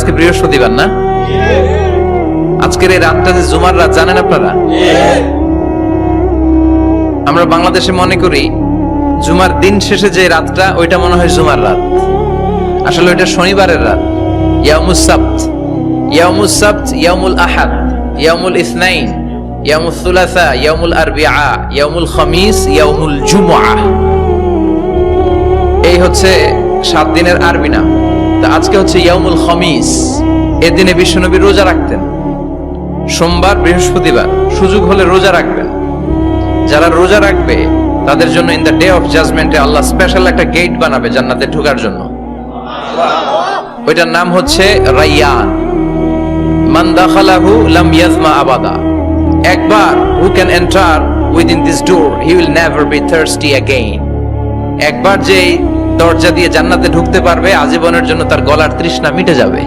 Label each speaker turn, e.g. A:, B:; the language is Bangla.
A: আজকে বৃহস্পতিবার না? আজকের এই রাতটা যে জুমার রাত, জানেন আপনারা? আমরা বাংলাদেশে মনে করি জুমার দিন শেষে যে রাতটা, ওইটা মনে হয় জুমার রাত। আসলে ওইটা শনিবারের রাত। ইয়াউমুস সাবত, ইয়াউমুস সাবত, ইয়াউমুল আহাদ, ইয়াউমুল ইসনাইন, ইয়াউমুল সুলাসা, ইয়াউমুল আরবিআ, ইয়াউমুল খামিস, ইয়াউমুল জুমআহ। এই হচ্ছে 7 দিনের আরবি নাম। তা আজকে হচ্ছে ইয়াউমুল খামিস। এই দিনে বিশ্বনবী রোজা রাখতেন। সোমবার, বৃহস্পতিবার সুযোগ হলে রোজা রাখবেন। যারা রোজা রাখবে তাদের জন্য ইন দ্য ডে অফ জাজমেন্টে আল্লাহ স্পেশাল একটা গেট বানাবে জান্নাতে ঢোকার জন্য। ওইটার নাম হচ্ছে রাইয়ান। মান দাখালাহু লাম ইয়াজমা আবাদা। একবার who can enter within this door he will never be thirsty again. একবার যে দরজা দিয়ে জান্নাতে ঢুকতে পারবে, আজীবনের জন্য তার গলার তৃষ্ণা মিটে যাবে।